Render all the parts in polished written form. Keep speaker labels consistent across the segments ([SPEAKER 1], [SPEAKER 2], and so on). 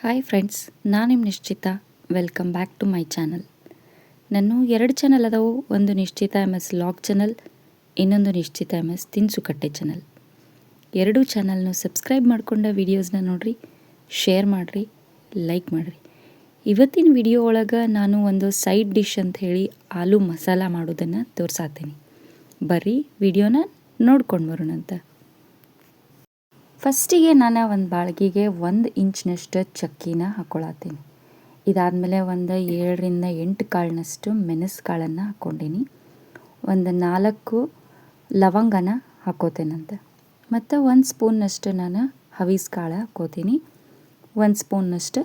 [SPEAKER 1] Hi friends, ನಾನು ನಿಮ್ಮ Nishchita. Welcome back to my channel. ನಾನು 2 ಚಾನಲ್ ಅದಾವು. ಒಂದು ನಿಶ್ಚಿತ MS ಲಾಗ್ ಚಾನಲ್, ಇನ್ನೊಂದು ನಿಶ್ಚಿತ MS ತಿನಿಸುಕಟ್ಟೆ ಚಾನಲ್. 2 ಚಾನಲ್ನು ಸಬ್ಸ್ಕ್ರೈಬ್ ಮಾಡ್ಕೊಂಡ ವೀಡಿಯೋಸ್ನ ನೋಡಿರಿ, ಶೇರ್ ಮಾಡಿರಿ, ಲೈಕ್ ಮಾಡಿರಿ. ಇವತ್ತಿನ ವಿಡಿಯೋ ಒಳಗೆ ನಾನು ಒಂದು ಸೈಡ್ ಡಿಶ್ ಅಂತ ಹೇಳಿ ಆಲೂ ಮಸಾಲ ಮಾಡೋದನ್ನು ತೋರಿಸಾತೀನಿ. ಬರ್ರಿ ವಿಡಿಯೋನ ನೋಡ್ಕೊಂಡು ಬರೋಣಂತ. ಫಸ್ಟಿಗೆ ನಾನು ಒಂದು ಬಾಳ್ಗಿಗೆ 1 ಇಂಚ್ನಷ್ಟು ಚಕ್ಕಿನ ಹಾಕ್ಕೊಳತ್ತೀನಿ. ಇದಾದಮೇಲೆ ಒಂದು 7ರಿಂದ 8 ಕಾಳಿನಷ್ಟು ಮೆಣಸು ಕಾಳನ್ನು ಹಾಕ್ಕೊಂಡೀನಿ. ಒಂದು 4 ಲವಂಗನ ಹಾಕ್ಕೋತೇನಂತೆ. ಮತ್ತು 1 ಸ್ಪೂನ್ನಷ್ಟು ನಾನು ಹವಿಸ್ ಕಾಳು ಹಾಕ್ಕೋತೀನಿ. 1 ಸ್ಪೂನ್ನಷ್ಟು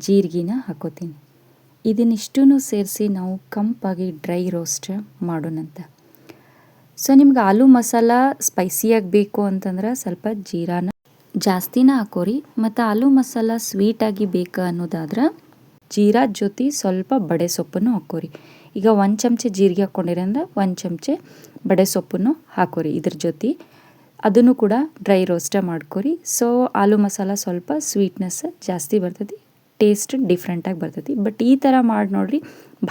[SPEAKER 1] ಜೀರಿಗೆನ ಹಾಕ್ಕೋತೀನಿ. ಇದನ್ನಿಷ್ಟೂ ಸೇರಿಸಿ ನಾವು ಕಂಪಾಗಿ ಡ್ರೈ ರೋಸ್ಟ್ ಮಾಡೋಣಂತ. ಸೊ ನಿಮ್ಗೆ ಆಲೂ ಮಸಾಲ ಸ್ಪೈಸಿಯಾಗಿ ಬೇಕು ಅಂತಂದ್ರೆ ಸ್ವಲ್ಪ ಜೀರಾನ ಜಾಸ್ತಿನ ಹಾಕೋರಿ. ಮತ್ತು ಆಲೂ ಮಸಾಲ ಸ್ವೀಟಾಗಿ ಬೇಕು ಅನ್ನೋದಾದ್ರೆ ಜೀರಾದ ಜೊತೆ ಸ್ವಲ್ಪ ಬಡೆ ಸೊಪ್ಪನ್ನು ಹಾಕೋರಿ. ಈಗ 1 ಚಮಚೆ ಜೀರಿಗೆ ಹಾಕ್ಕೊಂಡಿರಿ ಅಂದ್ರೆ 1 ಚಮಚೆ ಬಡೆ ಸೊಪ್ಪನ್ನು ಹಾಕೋರಿ ಇದ್ರ ಜೊತೆ. ಅದನ್ನು ಕೂಡ ಡ್ರೈ ರೋಸ್ಟ ಮಾಡ್ಕೊರಿ. ಸೊ ಆಲೂ ಮಸಾಲ ಸ್ವಲ್ಪ ಸ್ವೀಟ್ನೆಸ್ ಜಾಸ್ತಿ ಬರ್ತೈತಿ, ಟೇಸ್ಟ್ ಡಿಫ್ರೆಂಟಾಗಿ ಬರ್ತೈತಿ. ಬಟ್ ಈ ಥರ ಮಾಡಿ ನೋಡ್ರಿ,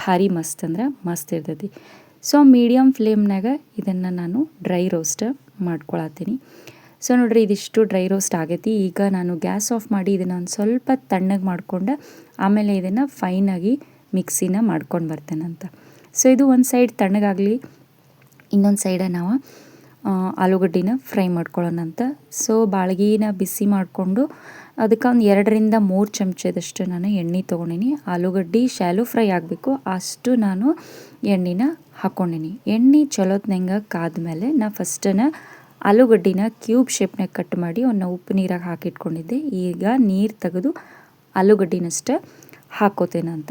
[SPEAKER 1] ಭಾರಿ ಮಸ್ತ್ ಅಂದ್ರೆ ಮಸ್ತ್ ಇರ್ತೈತಿ. ಸೊ ಮೀಡಿಯಮ್ ಫ್ಲೇಮ್ನಾಗ ಇದನ್ನು ನಾನು ಡ್ರೈ ರೋಸ್ಟ್ ಮಾಡ್ಕೊಳತ್ತೀನಿ. ಸೊ ನೋಡ್ರಿ, ಇದಿಷ್ಟು ಡ್ರೈ ರೋಸ್ಟ್ ಆಗೈತಿ. ಈಗ ನಾನು ಗ್ಯಾಸ್ ಆಫ್ ಮಾಡಿ ಇದನ್ನು ಒಂದು ಸ್ವಲ್ಪ ತಣ್ಣಗೆ ಮಾಡ್ಕೊಂಡು ಆಮೇಲೆ ಇದನ್ನು ಫೈನಾಗಿ ಮಿಕ್ಸಿನ ಮಾಡ್ಕೊಂಡು ಬರ್ತೇನಂತ. ಸೊ ಇದು ಒಂದು ಸೈಡ್ ತಣ್ಣಗಾಗಲಿ, ಇನ್ನೊಂದು ಸೈಡ ನಾವು ಆಲೂಗಡ್ಡಿನ ಫ್ರೈ ಮಾಡ್ಕೊಳ್ಳೋಣಂತ. ಸೊ ಬಾಳ್ಗಿನ ಬಿಸಿ ಮಾಡಿಕೊಂಡು ಅದಕ್ಕೆ ಒಂದು 2ರಿಂದ 3 ಚಮಚದಷ್ಟು ನಾನು ಎಣ್ಣೆ ತೊಗೊಂಡಿನಿ. ಆಲೂಗಡ್ಡೆ ಶಾಲೋ ಫ್ರೈ ಆಗಬೇಕು ಅಷ್ಟು ನಾನು ಎಣ್ಣೆನ ಹಾಕ್ಕೊಂಡಿನಿ. ಎಣ್ಣೆ ಚಲೋತ್ನಂಗೆ ಕಾದ್ಮೇಲೆ ನಾ ಫಸ್ಟನ್ನು ಆಲೂಗಡ್ಡಿನ ಕ್ಯೂಬ್ ಶೇಪ್ನಾಗ ಕಟ್ ಮಾಡಿ ಅವನ್ನ ಉಪ್ಪು ನೀರಾಗ ಹಾಕಿಟ್ಕೊಂಡಿದ್ದೆ. ಈಗ ನೀರು ತೆಗೆದು ಆಲೂಗಡ್ಡಿನಷ್ಟು ಹಾಕ್ಕೋತೇನಂತ.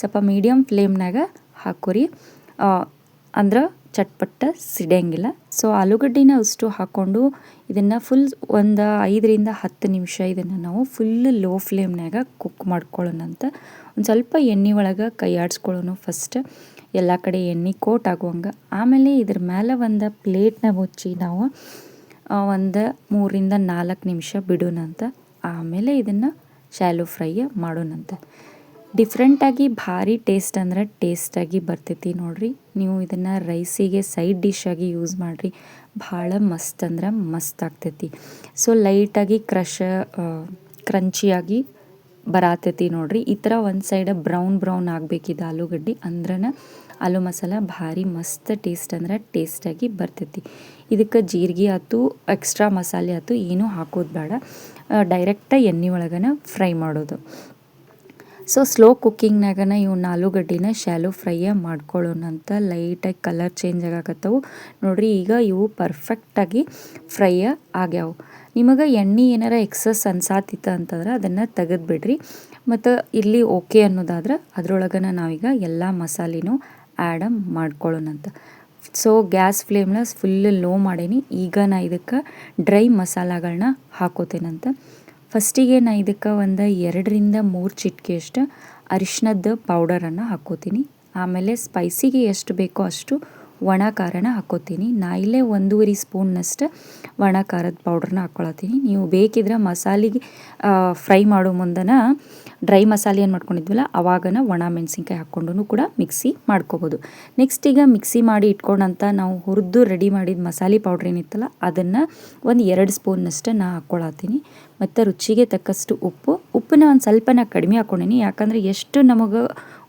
[SPEAKER 1] ಸ್ವಲ್ಪ ಮೀಡಿಯಮ್ ಫ್ಲೇಮ್ನಾಗ ಹಾಕೋರಿ, ಅಂದ್ರೆ ಚಟ್ಪಟ್ಟ ಸಿಡಂಗಿಲ್ಲ. ಸೊ ಆಲೂಗಡ್ಡಿನ ಅಷ್ಟು ಹಾಕ್ಕೊಂಡು ಇದನ್ನು ಫುಲ್ ಒಂದು 5ರಿಂದ 10 ನಿಮಿಷ ಇದನ್ನು ನಾವು ಫುಲ್ ಲೋ ಫ್ಲೇಮ್ನಾಗ ಕುಕ್ ಮಾಡ್ಕೊಳ್ಳೋಣಂತ. ಒಂದು ಸ್ವಲ್ಪ ಎಣ್ಣೆ ಒಳಗೆ ಕೈ ಆಡಿಸ್ಕೊಳ್ಳೋಣ ಫಸ್ಟ್, ಎಲ್ಲ ಕಡೆ ಎಣ್ಣೆ ಕೋಟ್ ಆಗುವಂಗೆ. ಆಮೇಲೆ ಇದ್ರ ಮೇಲೆ ಒಂದು ಪ್ಲೇಟ್ನ ಮುಚ್ಚಿ ನಾವು ಒಂದು 3ರಿಂದ 4 ನಿಮಿಷ ಬಿಡೋಣಂತ. ಆಮೇಲೆ ಇದನ್ನು ಶಾಲೋ ಫ್ರೈ ಮಾಡೋಣಂತ. ಡಿಫ್ರೆಂಟಾಗಿ ಭಾರಿ ಟೇಸ್ಟ್ ಅಂದ್ರೆ ಟೇಸ್ಟಾಗಿ ಬರ್ತೈತಿ ನೋಡ್ರಿ. ನೀವು ಇದನ್ನು ರೈಸಿಗೆ ಸೈಡ್ ಡಿಶ್ ಆಗಿ ಯೂಸ್ ಮಾಡಿರಿ, ಭಾಳ ಮಸ್ತ್ ಅಂದ್ರೆ ಮಸ್ತ್ ಆಗ್ತೈತಿ. ಸೊ ಲೈಟಾಗಿ ಕ್ರಂಚಿಯಾಗಿ ಬರಾತೈತಿ ನೋಡ್ರಿ. ಈ ಥರ ಒಂದು ಸೈಡ್ ಬ್ರೌನ್ ಆಗಬೇಕಿದೆ ಆಲೂಗಡ್ಡೆ, ಅಂದ್ರನ ಆಲೂ ಮಸಾಲ ಭಾರಿ ಮಸ್ತ್ ಟೇಸ್ಟ್ ಅಂದ್ರೆ ಟೇಸ್ಟಾಗಿ ಬರ್ತೈತಿ. ಇದಕ್ಕೆ ಜೀರಿಗೆ ಆಯ್ತು, ಎಕ್ಸ್ಟ್ರಾ ಮಸಾಲೆ ಆಯ್ತು ಏನೂ ಹಾಕೋದು ಬೇಡ, ಡೈರೆಕ್ಟ ಎಣ್ಣೆ ಒಳಗನ ಫ್ರೈ ಮಾಡೋದು. ಸೊ ಸ್ಲೋ ಕುಕ್ಕಿಂಗ್ನಾಗನ ಇವನ್ನ ಆಲೂಗಡ್ಡಿನ ಶಾಲೋ ಫ್ರೈ ಮಾಡ್ಕೊಳ್ಳೋಣಂತ. ಲೈಟಾಗಿ ಕಲರ್ ಚೇಂಜ್ ಆಗಾಕತ್ತವು ನೋಡ್ರಿ. ಈಗ ಇವು ಪರ್ಫೆಕ್ಟಾಗಿ ಫ್ರೈ ಆಗ್ಯಾವು. ನಿಮಗೆ ಎಣ್ಣೆ ಏನಾರ ಎಕ್ಸಸ್ ಅನ್ಸಾತಿತ್ತು ಅಂತಂದ್ರೆ ಅದನ್ನು ತೆಗೆದುಬಿಡ್ರಿ. ಮತ್ತು ಇಲ್ಲಿ ಓಕೆ ಅನ್ನೋದಾದ್ರೆ ಅದ್ರೊಳಗನ ನಾವೀಗ ಎಲ್ಲ ಮಸಾಲೆನೂ ಆ್ಯಡ್ ಮಾಡ್ಕೊಳ್ಳೋಣಂತ. ಸೊ ಗ್ಯಾಸ್ ಫ್ಲೇಮ್ನ ಫುಲ್ ಲೋ ಮಾಡೀನಿ. ಈಗ ನಾ ಇದಕ್ಕೆ ಡ್ರೈ ಮಸಾಲಗಳನ್ನ ಹಾಕೋತೇನಂತ. ಫಸ್ಟಿಗೆ ನಾ ಇದಕ್ಕೆ ಒಂದು 2ರಿಂದ 3 ಚಿಟಿಕೆಯಷ್ಟು ಅರಿಶಿಣದ ಪೌಡರನ್ನು ಹಾಕ್ಕೋತೀನಿ. ಆಮೇಲೆ ಸ್ಪೈಸಿಗೆ ಎಷ್ಟು ಬೇಕೋ ಅಷ್ಟು ಒಣ ಖಾರನ ಹಾಕ್ಕೋತೀನಿ. ನಾ ಇಲ್ಲೇ 1.5 ಸ್ಪೂನ್ನಷ್ಟು ಒಣ ಖಾರದ ಪೌಡ್ರನ್ನ ಹಾಕ್ಕೊಳತ್ತೀನಿ. ನೀವು ಬೇಕಿದ್ರೆ ಮಸಾಲೆಗೆ ಫ್ರೈ ಮಾಡೋ ಮುಂದನ ಡ್ರೈ ಮಸಾಲೆ ಏನು ಮಾಡ್ಕೊಂಡಿದ್ವಲ್ಲ ಅವಾಗನ ಒಣ ಮೆಣಸಿನ್ಕಾಯಿ ಹಾಕ್ಕೊಂಡು ಕೂಡ ಮಿಕ್ಸಿ ಮಾಡ್ಕೋಬೋದು. ನೆಕ್ಸ್ಟ್ ಈಗ ಮಿಕ್ಸಿ ಮಾಡಿ ಇಟ್ಕೊಂಡಂತ ನಾವು ಹುರಿದು ರೆಡಿ ಮಾಡಿದ ಮಸಾಲೆ ಪೌಡ್ರ್ ಏನಿತ್ತಲ್ಲ ಅದನ್ನು ಒಂದು 2 ಸ್ಪೂನ್ನಷ್ಟು ನಾ ಹಾಕ್ಕೊಳತ್ತೀನಿ. ಮತ್ತು ರುಚಿಗೆ ತಕ್ಕಷ್ಟು ಉಪ್ಪನ್ನ ಒಂದು ಸ್ವಲ್ಪ ನಾ ಕಡಿಮೆ ಹಾಕ್ಕೊಂಡೀನಿ. ಯಾಕಂದರೆ ಎಷ್ಟು ನಮಗೆ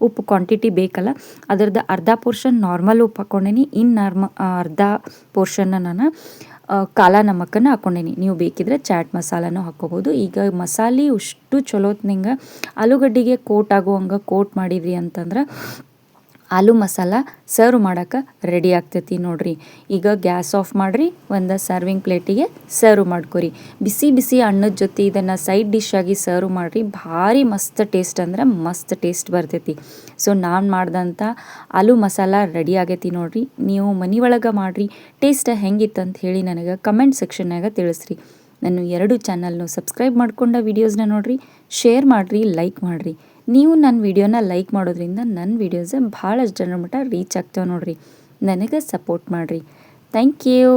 [SPEAKER 1] ಉಪ್ಪು ಕ್ವಾಂಟಿಟಿ ಬೇಕಲ್ಲ ಅದರದ್ದು ಅರ್ಧ ಪೋರ್ಷನ್ ನಾರ್ಮಲ್ ಉಪ್ಪು ಹಾಕ್ಕೊಂಡೀನಿ, ಇನ್ನು ಅರ್ಧ ಪೋರ್ಷನ್ನ ನಾನು ಕಾಲ ನಮಕನ್ನು ಹಾಕ್ಕೊಂಡೀನಿ. ನೀವು ಬೇಕಿದ್ರೆ ಚಾಟ್ ಮಸಾಲನೂ ಹಾಕ್ಕೋಬೋದು. ಈಗ ಮಸಾಲೆ ಅಷ್ಟು ಚಲೋತ್ನಂಗೆ ಆಲೂಗಡ್ಡೆಗೆ ಕೋಟ್ ಆಗುವಂಗೆ ಕೋಟ್ ಮಾಡಿದ್ರಿ ಅಂತಂದ್ರೆ ಆಲೂ ಮಸಾಲ ಸರ್ವ್ ಮಾಡೋಕೆ ರೆಡಿ ಆಗ್ತೈತಿ ನೋಡ್ರಿ. ಈಗ ಗ್ಯಾಸ್ ಆಫ್ ಮಾಡಿರಿ, ಒಂದು ಸರ್ವಿಂಗ್ ಪ್ಲೇಟಿಗೆ ಸರ್ವ್ ಮಾಡ್ಕೊರಿ. ಬಿಸಿ ಬಿಸಿ ಅನ್ನದ ಜೊತೆ ಇದನ್ನು ಸೈಡ್ ಡಿಶ್ ಆಗಿ ಸರ್ವ್ ಮಾಡಿರಿ, ಭಾರಿ ಮಸ್ತ್ ಟೇಸ್ಟ್ ಅಂದ್ರೆ ಮಸ್ತ್ ಟೇಸ್ಟ್ ಬರ್ತೈತಿ. ಸೊ ನಾನು ಮಾಡ್ದಂಥ ಆಲೂ ಮಸಾಲ ರೆಡಿ ಆಗೈತಿ ನೋಡ್ರಿ. ನೀವು ಮನೆ ಒಳಗೆ ಮಾಡಿರಿ, ಟೇಸ್ಟ್ ಹೆಂಗಿತ್ತು ಅಂತ ಹೇಳಿ ನನಗೆ ಕಮೆಂಟ್ ಸೆಕ್ಷನ್ನಾಗ ತಿಳಿಸ್ರಿ. ನಾನು 2 ಚಾನಲ್ನು ಸಬ್ಸ್ಕ್ರೈಬ್ ಮಾಡ್ಕೊಂಡ ವೀಡಿಯೋಸ್ನ ನೋಡಿರಿ, ಶೇರ್ ಮಾಡಿರಿ, ಲೈಕ್ ಮಾಡಿರಿ. ನೀವು ನನ್ನ ವಿಡಿಯೋನ ಲೈಕ್ ಮಾಡೋದ್ರಿಂದ ನನ್ನ ವೀಡಿಯೋಸ್ ಭಾಳಷ್ಟು ಜನರ ಮಟ್ಟ ರೀಚ್ ಆಗ್ತಾವೆ ನೋಡ್ರಿ. ನನಗೆ ಸಪೋರ್ಟ್ ಮಾಡಿರಿ. Thank you.